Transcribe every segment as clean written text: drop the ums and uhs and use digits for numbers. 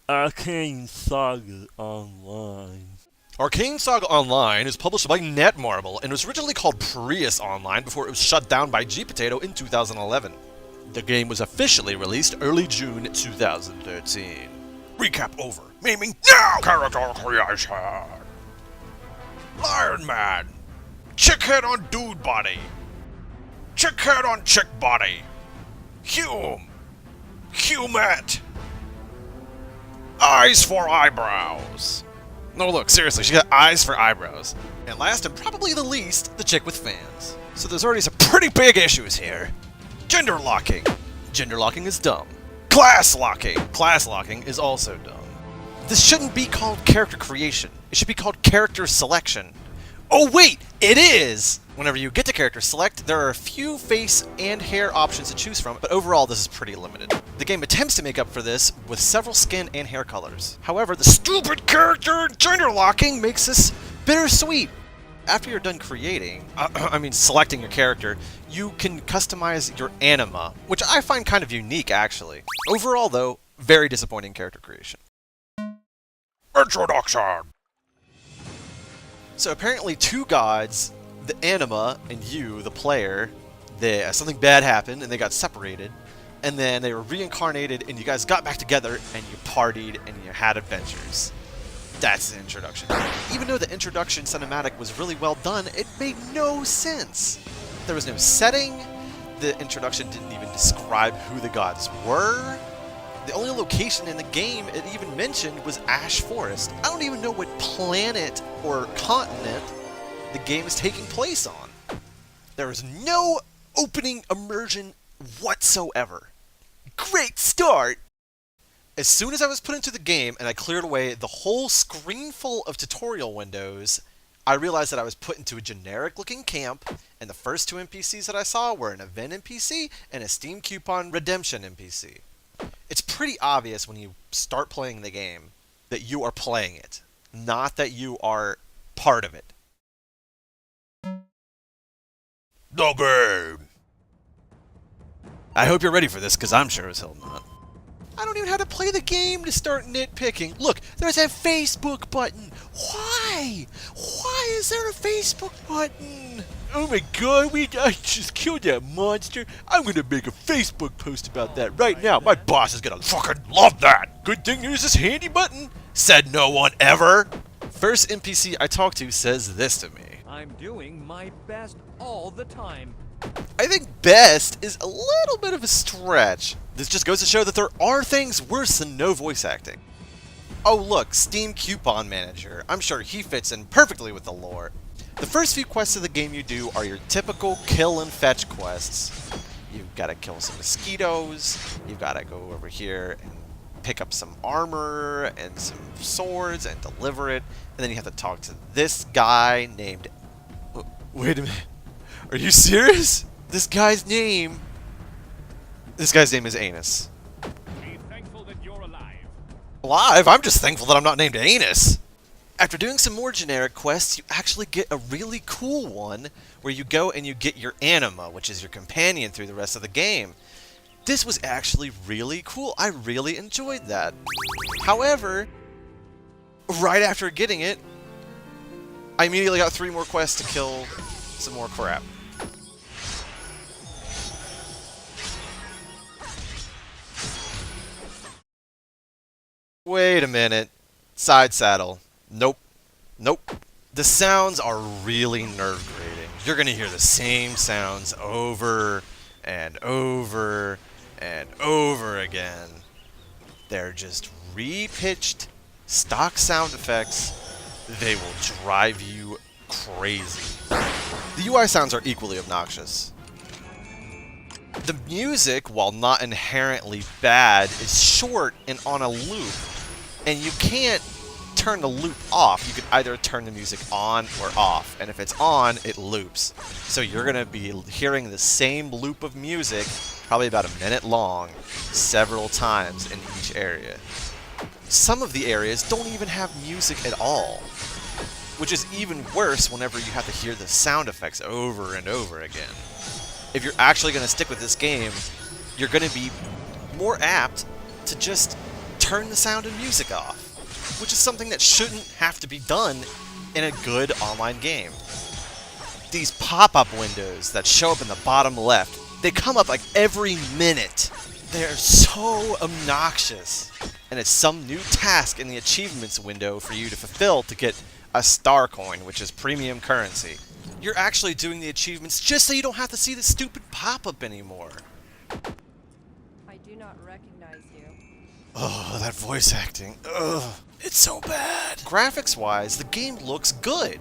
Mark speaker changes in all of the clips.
Speaker 1: Arcane Saga Online.
Speaker 2: Arcane Saga Online is published by Netmarble and was originally called Prius Online before it was shut down by G-Potato in 2011. The game was officially released early June 2013. Recap over. Naming now! Character creation! Lion Man! Chick head on dude body! Chick head on chick body! Hume! Humette! Eyes for eyebrows! No, look, seriously, she got eyes for eyebrows. And last and probably the least, the chick with fans. So there's already some pretty big issues here. Gender locking. Gender locking is dumb. Class locking. Class locking is also dumb. This shouldn't be called character creation. It should be called character selection. Oh wait, it is! Whenever you get to character select, there are a few face and hair options to choose from, but overall this is pretty limited. The game attempts to make up for this with several skin and hair colors. However, the stupid character gender locking makes this bittersweet. After you're done creating, selecting your character, you can customize your anima, which I find kind of unique actually. Overall though, very disappointing character creation. Introduction! So apparently two gods, the anima and you, the player, something bad happened and they got separated, and then they were reincarnated and you guys got back together and you partied and you had adventures. That's the introduction. Even though the introduction cinematic was really well done, it made no sense. There was no setting, the introduction didn't even describe who the gods were. The only location in the game it even mentioned was Ash Forest. I don't even know what planet or continent the game is taking place on. There is no opening immersion whatsoever. Great start! As soon as I was put into the game and I cleared away the whole screen full of tutorial windows, I realized that I was put into a generic looking camp, and the first two NPCs that I saw were an event NPC and a Steam coupon redemption NPC. It's pretty obvious when you start playing the game that you are playing it, not that you are part of it. The game! I hope you're ready for this, because I'm sure as hell not. I don't even have to play the game to start nitpicking. Look, there's a Facebook button. Why? Why is there a Facebook button? Oh my god, I just killed that monster. I'm gonna make a Facebook post about that right now. My boss is gonna fucking love that. Good thing there's this handy button. Said no one ever. First NPC I talk to says this to me.
Speaker 3: I'm doing my best all the time.
Speaker 2: I think best is a little bit of a stretch. This just goes to show that there are things worse than no voice acting. Oh look, Steam Coupon Manager. I'm sure he fits in perfectly with the lore. The first few quests of the game you do are your typical kill and fetch quests. You've got to kill some mosquitoes, you've got to go over here and pick up some armor and some swords and deliver it, and then you have to talk to this guy named... Wait a minute. Are you serious? This guy's name is Anus.
Speaker 3: Be thankful that you're alive.
Speaker 2: Alive? I'm just thankful that I'm not named Anus. After doing some more generic quests, you actually get a really cool one where you go and you get your anima, which is your companion through the rest of the game. This was actually really cool. I really enjoyed that. However, right after getting it, I immediately got 3 more quests to kill some more crap. Wait a minute. Side saddle. Nope. Nope. The sounds are really nerve-grating. You're gonna hear the same sounds over and over and over again. They're just re-pitched stock sound effects. They will drive you crazy. The UI sounds are equally obnoxious. The music, while not inherently bad, is short and on a loop. And you can't turn the loop off. You could either turn the music on or off. And if it's on, it loops. So you're going to be hearing the same loop of music, probably about a minute long, several times in each area. Some of the areas don't even have music at all, which is even worse whenever you have to hear the sound effects over and over again. If you're actually going to stick with this game, you're going to be more apt to just turn the sound and music off, which is something that shouldn't have to be done in a good online game. These pop-up windows that show up in the bottom left, they come up like every minute. They're so obnoxious. And it's some new task in the achievements window for you to fulfill to get a star coin, which is premium currency. You're actually doing the achievements just so you don't have to see the stupid pop-up anymore.
Speaker 4: I do not recognize you.
Speaker 2: Oh, that voice acting. Ugh, it's so bad. Graphics-wise, the game looks good.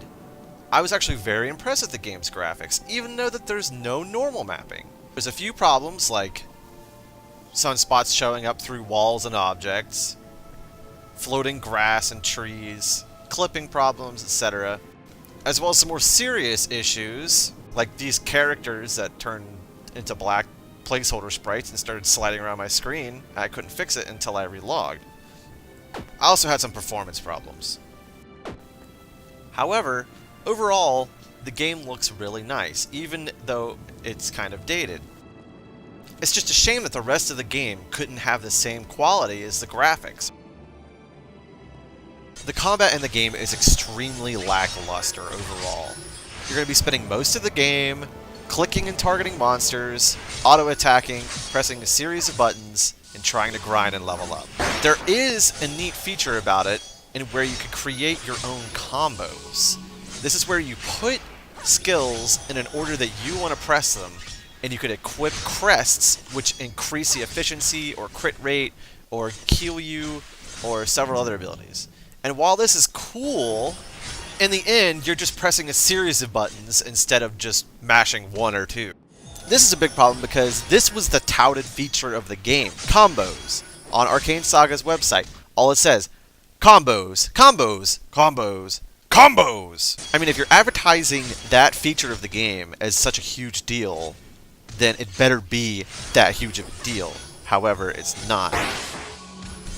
Speaker 2: I was actually very impressed with the game's graphics, even though that there's no normal mapping. There's a few problems, like sunspots showing up through walls and objects, floating grass and trees, clipping problems, etc. As well as some more serious issues, like these characters that turned into black placeholder sprites and started sliding around my screen. I couldn't fix it until I relogged. I also had some performance problems. However, overall, the game looks really nice, even though it's kind of dated. It's just a shame that the rest of the game couldn't have the same quality as the graphics. The combat in the game is extremely lackluster overall. You're going to be spending most of the game clicking and targeting monsters, auto-attacking, pressing a series of buttons, and trying to grind and level up. There is a neat feature about it in where you can create your own combos. This is where you put skills in an order that you want to press them, and you could equip crests, which increase the efficiency or crit rate or heal you or several other abilities. And while this is cool, in the end, you're just pressing a series of buttons instead of just mashing one or two. This is a big problem because this was the touted feature of the game, combos. On Arcane Saga's website, all it says, combos, combos, combos, combos! I mean, if you're advertising that feature of the game as such a huge deal, then it better be that huge of a deal. However, it's not.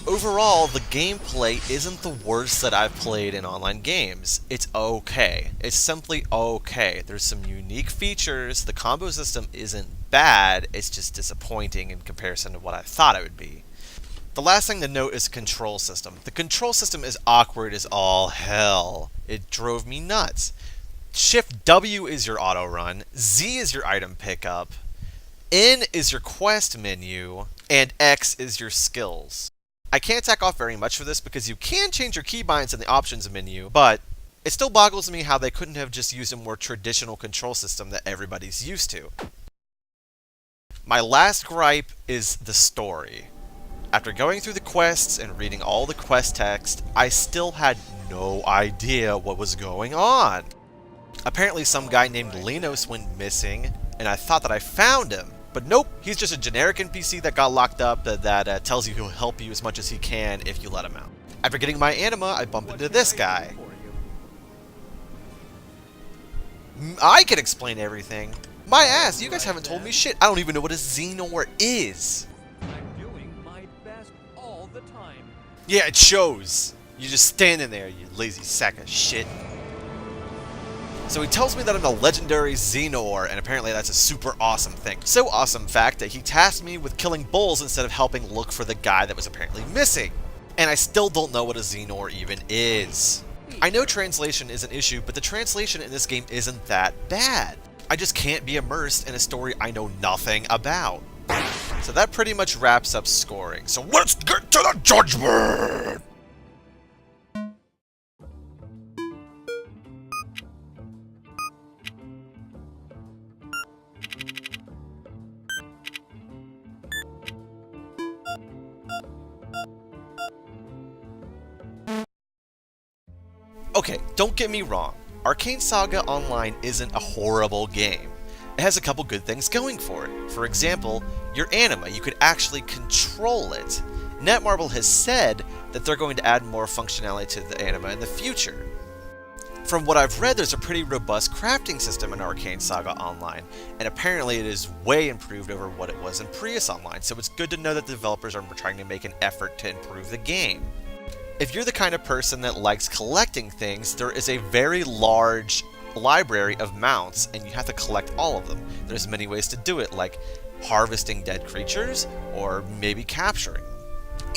Speaker 2: Overall, the gameplay isn't the worst that I've played in online games. It's okay. It's simply okay. There's some unique features. The combo system isn't bad. It's just disappointing in comparison to what I thought it would be. The last thing to note is the control system. The control system is awkward as all hell. It drove me nuts. Shift W is your auto run, Z is your item pickup, N is your quest menu, and X is your skills. I can't tack off very much for this because you can change your keybinds in the options menu, but it still boggles me how they couldn't have just used a more traditional control system that everybody's used to. My last gripe is the story. After going through the quests and reading all the quest text, I still had no idea what was going on. Apparently some guy named Linos went missing, and I thought that I found him. But nope, he's just a generic NPC that got locked up that tells you he'll help you as much as he can if you let him out. After getting my anima, I bump into this guy. I can explain everything. My ass, you guys haven't told me shit. I don't even know what a Xenor is.
Speaker 3: I'm doing my best all the time.
Speaker 2: Yeah, it shows. You're just standing there, you lazy sack of shit. So he tells me that I'm a legendary Xenor, and apparently that's a super awesome thing. So awesome, in fact, that he tasked me with killing bulls instead of helping look for the guy that was apparently missing. And I still don't know what a Xenor even is. I know translation is an issue, but the translation in this game isn't that bad. I just can't be immersed in a story I know nothing about. So that pretty much wraps up scoring. So let's get to the judgment! Okay, don't get me wrong. Arcane Saga Online isn't a horrible game. It has a couple good things going for it. For example, your anima, you could actually control it. Netmarble has said that they're going to add more functionality to the anima in the future. From what I've read, there's a pretty robust crafting system in Arcane Saga Online, and apparently it is way improved over what it was in Prius Online, so it's good to know that the developers are trying to make an effort to improve the game. If you're the kind of person that likes collecting things, there is a very large library of mounts, and you have to collect all of them. There's many ways to do it, like harvesting dead creatures, or maybe capturing them.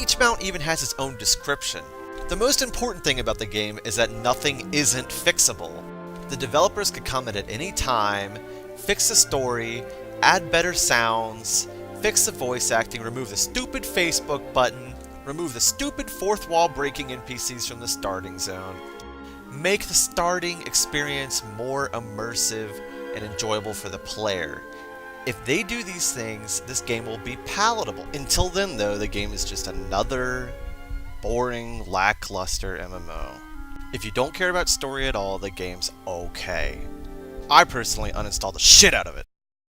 Speaker 2: Each mount even has its own description. The most important thing about the game is that nothing isn't fixable. The developers could come in at any time, fix the story, add better sounds, fix the voice acting, remove the stupid Facebook button, remove the stupid fourth wall breaking NPCs from the starting zone, make the starting experience more immersive and enjoyable for the player. If they do these things, this game will be palatable. Until then, though, the game is just another boring, lackluster MMO. If you don't care about story at all, the game's okay. I personally uninstalled the shit out of it.